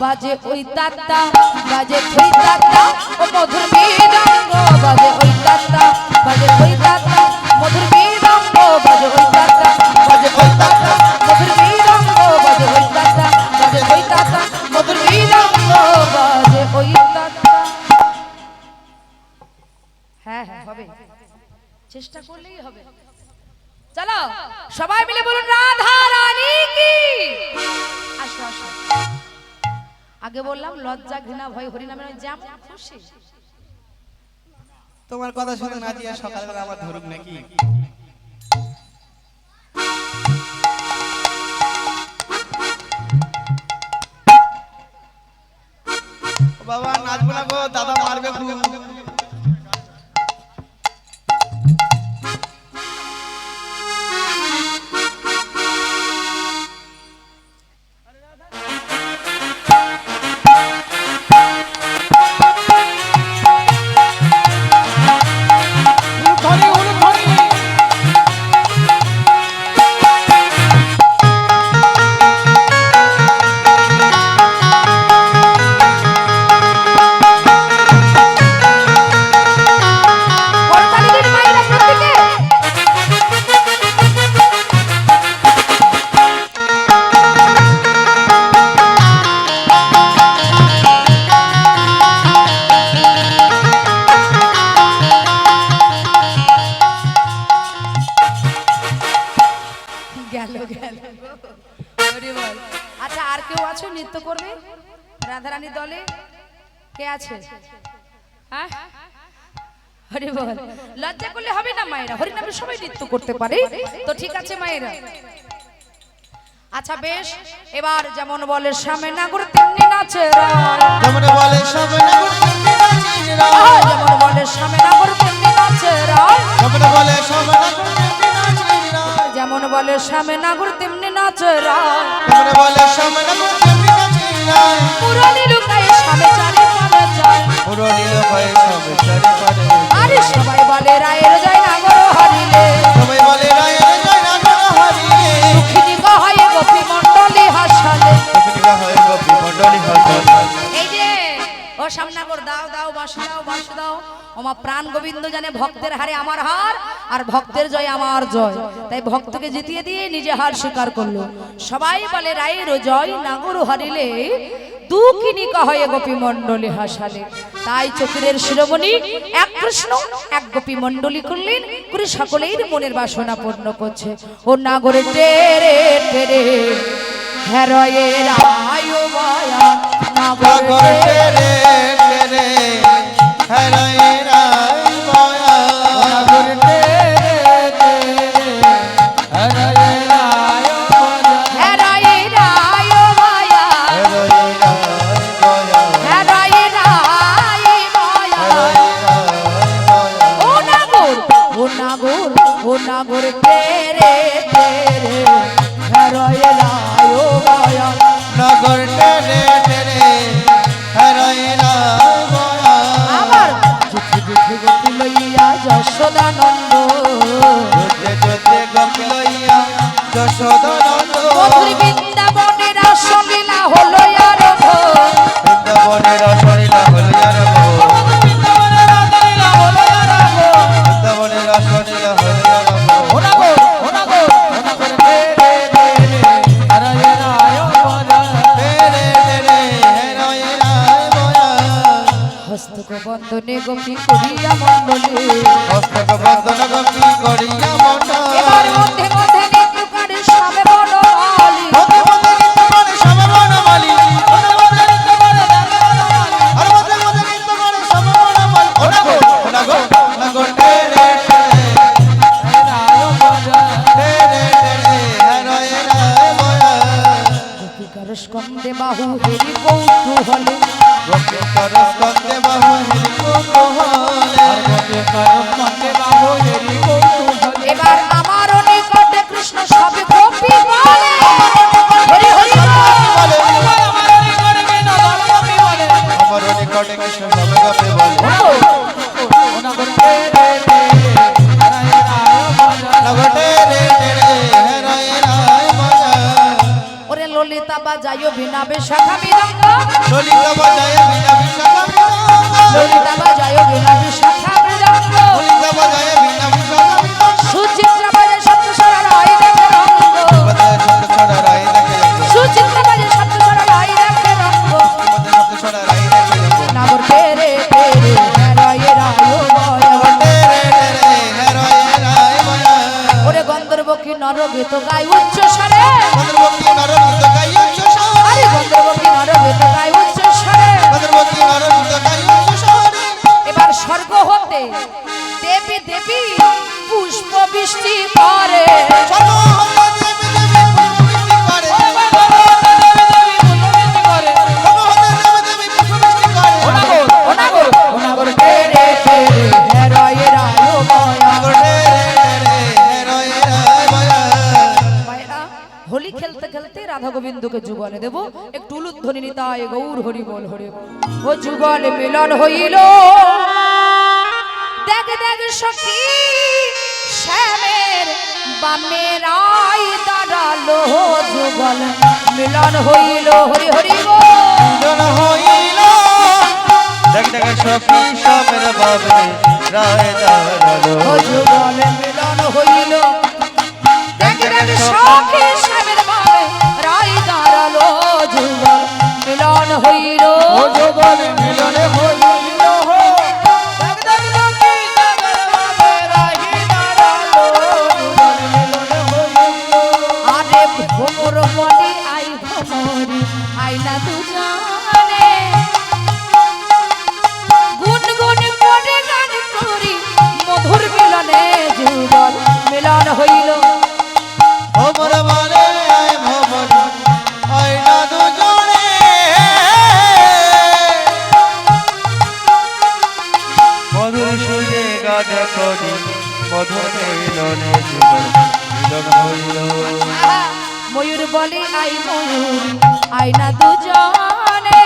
বাজে ওই তাত্তা বাজে থই তাত্তা ও মধুর মৃদঙ্গ, বাজে ওই তাত্তা বাজে ওই তাত্তা মধুর মৃদঙ্গ, বাজে ওই তাত্তা বাজে ওই তাত্তা মধুর মৃদঙ্গ, বাজে ওই তাত্তা বাজে ওই তাত্তা মধুর মৃদঙ্গ, বাজে ওই তাত্তা। হ্যাঁ হ্যাঁ হবে, চেষ্টা করলেই হবে। চলো সবাই মিলে বলুন রাধা রানী কি। আসো আসো, আগে বললাম লজ্জা ঘৃণা ভয় হরিনামের যেমন খুশি।
তোমার কথা শুনে না দিয়া সকালবেলা আমার ধরুক নাকি? বাবা নাচবো না গো, দাদা মারবে খুব।
কেউ আছো নৃত্য করবে রাধারানী দলে? কে আছে? হ্যাঁ, হরি বল। লজ্জা করলে হবে না মায়েরা, হরিনামে সবাই নৃত্য করতে পারে, তো ঠিক আছে মায়েরা। আচ্ছা বেশ, এবার যেমন বলে শ্যামে নাগর তেমনি নাচে রায়,
যেমন বলে সামনে তেমনি নাচে রায়,
যেমন বলে শ্যামে নাগর তেমনি নাচে রায়,
যেমন বলে সামনে তেমনি নাচে রায়,
যেমন বলে শ্যামে নাগর তেমনি নাচে রায়,
যেমন বলে সামনে তেমনি নাচে রায়,
পুরানি লুকায় শ্যামে চারি পারে যায়,
পুরো নীল ভয়ে সবে চারি পারে,
আরে সবাই বলে রায়ের জয় নাগর হরিলে,
সবাই বলে রায়ের জয় নাগর হরিলে,
দুঃখিনী গহায় গোপী মণ্ডলী হাসালে।
গোপিকা হয় গোপী মণ্ডলী হাসন।
এই যে ও সামনাগর দাও দাও বাঁশি দাও বাঁশি দাও, ওমা প্রাণ গোবিন্দ জানে ভক্তের হারে আমার হার আর ভক্তের জয় আমার জয়, তাই ভক্তকে জিতিয়ে দিয়ে নিজে হার স্বীকার করলো। সবাই বলে রায়ের জয় নাগর হারিলে, দুঃখিনী কহে গোপী মণ্ডলী হাসালে। তাই চতুরের শিরোমণি এক কৃষ্ণ এক গোপী মণ্ডলী করলেন, করে সকলের মনের বাসনা পূর্ণ করছে। ও নাগরে টেরে টেরে হেরয়ে রায় বয়া
নাগর
নাগরে
তেরে তেরে হরে রায় বয়া,
নাগর তেরে তেরে হরে রায় বয়া,
হেরয়ে রায় বয়া
হরে রায় বয়া,
হেরয়ে রায় বয়া।
হরে রায় বয়া,
ও নাগর ও নাগর ও নাগর তেরে তেরে হেরয়ে রায় বয়া।
নাগর তেরে তেরে হরে রায় বয়া,
আবার যুদ্ধে যুদ্ধে গতি লইয়া যশোদানন্দ,
যুদ্ধে যুদ্ধে গোপী লইয়া যশোদা নন্দ,
মধুর বৃন্দাবনের আসলীলা হলো আরম্ভ,
বৃন্দাবনের আসরিলা হলিয়ার গো, বৃন্দাবনের আসরিলা হলিয়ার গো,
ও নাগর ও নাগর ও নাগর তেরে তেরে হরে রায় বয়া,
তেরে তেরে হরে রায় বয়া,
হস্তক বন্ধনে গোপী করিয়া মণ্ডলে,
হস্তক বন্ধন গোপী করিয়া মন্ডল,
এবার মধ্যে মধ্যে নৃত্য করে সবে বনমালী,
মধ্যে মধ্যে নৃত্য করে সবে বনমালী, মধ্যে মধ্যে নৃত্য করে আর মধ্যে মধ্যে নৃত্য করে সবে বনমালী। ও নাগর ও নাগর ও নাগর তেরে তেরে
রায় বয়া,
তেরে তেরে হরে রায় বয়া,
গোপিকার স্কন্দে বাহু হেরি কৌতূহলে,
গোপী করস কন্দে বাহু হেরি কৌতূহলে,
আর গোপে করম মন্দে বাবু হেরি কৌতূহলে,
এবার আমার নিকটে কৃষ্ণ সবে গোপী বলে, হরি হরি বল।
আমার নিকটে কৃষ্ণ সবে গোপী বলে,
ও নাগর তেরে তেরে হরে রায় বয়া,
নাগর তেরে তেরে হরে রায় বয়া,
ওরে ললিতা বাজাইও বিনা বেশাখা মৃদঙ্গ,
ললিতা বাজায় বিনা বিশাখা মৃদঙ্গ,
ললিতা বাজাইও বিনা বেশাখা মৃদঙ্গ,
ললিতা বাজায় বিনা বিশাখা মৃদঙ্গ,
সুচিত্রা বাজে সপ্তস্বরা রায় দেখে রঙ্গ,
বাজায় সপ্তস্বরা রায় দেখে রঙ্গ,
সুচিত্রা বাজে সপ্তস্বরা রায় দেখে রঙ্গ,
বাজায় সপ্তস্বরা রায় দেখে রঙ্গ,
নাগর তেরে তেরে হেরয়ে রায় বয়া।
নাগর তেরে তেরে হরে রায় বয়া,
ওরে গন্ধর্বকী নরগীত গাই উচ্চ স্বরে,
চন্দ্রবতী নরগীত গাই উচ্চ স্বরে,
আরে গন্ধর্বকী নরগীত গাই উচ্চ স্বরে।
চন্দ্রবতী নরগীত গাই উচ্চ স্বরে,
এবার স্বর্গ হতে দেবী দেবী পুষ্প বৃষ্টি করে,
সর্বহস্ত দেবী দেবী পুষ্পবৃষ্টি করে, সর্বহস্ত দেবী দেবী পুষ্পবৃষ্টি করে,
ও নাগর ও নাগর ও নাগর তেরে তেরে
হেরয়ে রায় বয়া।
নাগর তেরে তেরে হরে রায় বয়া,
মায়েরা, হোলি খেলতে খেলতে রাধা গোবিন্দকে যুগলে দেব, একটু উলুধ্বনি নিতায় গৌর হরি বল হরি বল। ও যুগলে মিলন হইল, দেখ দেখ সখী শ্যামের বামে রায় দাঁড়ালো, যুগল মিলন হইল হরি হরি বল।
মিলন হইল, দেখ দেখ সখী সবের বাবে রায় দাঁড়ালো,
ও যুগল মিলন হইল, দেখ দেখ সখী শ্যামের বামে রায় দাঁড়ালো, যুগল মিলন হইল।
ও যোগলে মিলনে হইল হো, দেখ দেখ কি সবের বাবে রাহি দাঁড়ালো, যোগলে মিলনে হইল,
আরে ভোমর মনে আই ভোমরি আইনা দুজনে গুনগুন করে গান করি মধুর মিলনে যুগল মিলন হইল
ভ্রমর বলে আয় ভ্রমর আয় না দুজনে মধুর সুরে গান করি মধুর মিলনে যুগল মিলন হইল
ময়ূর বলে আই ময়ূর আইনা দুজনে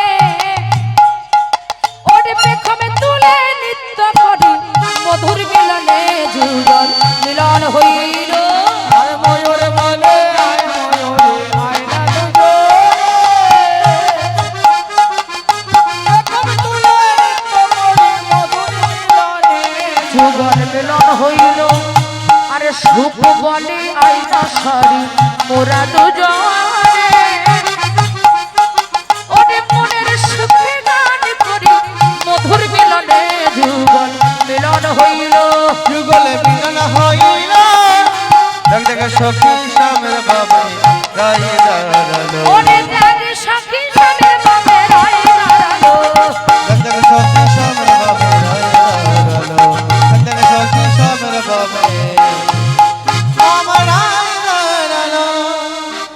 ওরে পেখমে তুলে নৃত্য করি মধুর মিলনে যুগল মিলন হইল
আর ময়ূর বলে আয় ময়ূর আয় না দুজনে তুলে নৃত্য করি মধুর মিলনে
যুগল মিলন হইল আরে সুখ বলে আইনা সারি মোরা দুজনে ওরে মনের সুখে গান করি মধুর মিলনে যুগল মিলন হইল
যুগলে মিলন হইল দেখ দেখ সখী শ্যামের বাবে রায় দাঁড়ালো
ওরে দেখ সখী স্বামীর বাবে রায় দাঁড়ালো
দেখ দেখ সখী শ্যামের বাবে রায় দাঁড়ালো দেখ দেখ সখী শ্যামের বাবে আমার রায় দাঁড়ালো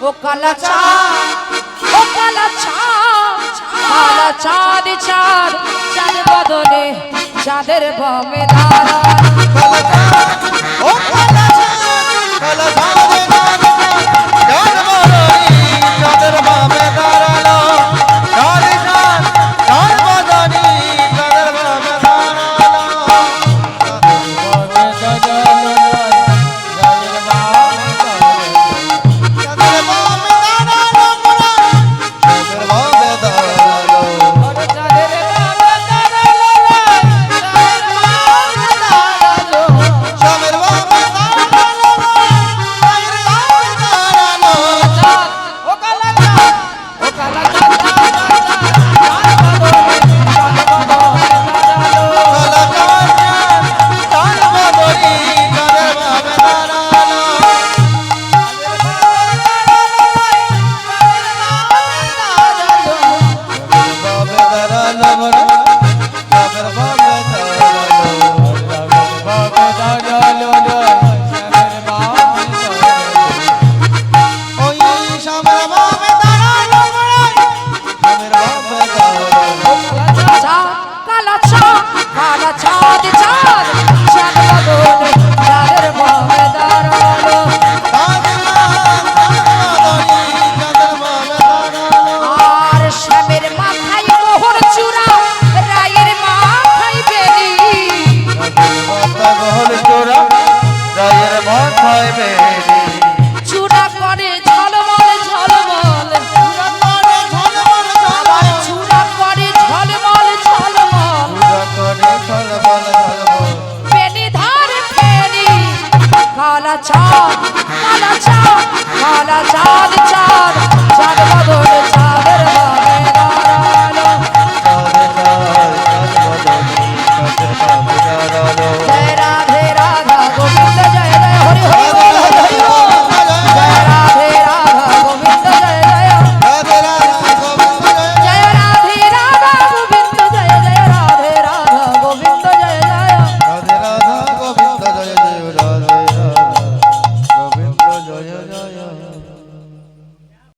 ও কালা চাঁদ ও কালা চাঁদ কালা চাঁদ চাঁদ চাঁদ বদলে চাঁদের বামে দাঁড়া
কালা চাঁদ ও কালা চাঁদ কালা চাঁদ চাঁদ বদনি চাঁদের বামে দাঁড়ালো কালা চাঁদ চাঁদ বদনি চাঁদের বামে
চূড়া করে ঝলমল ঝলমল আবার চূড়া করে ঝলমল ঝলমল পেনি ধার পেনি কালা চাঁদ কালা চাঁদ কালা চাঁদ চাঁদ চাঁদ বদল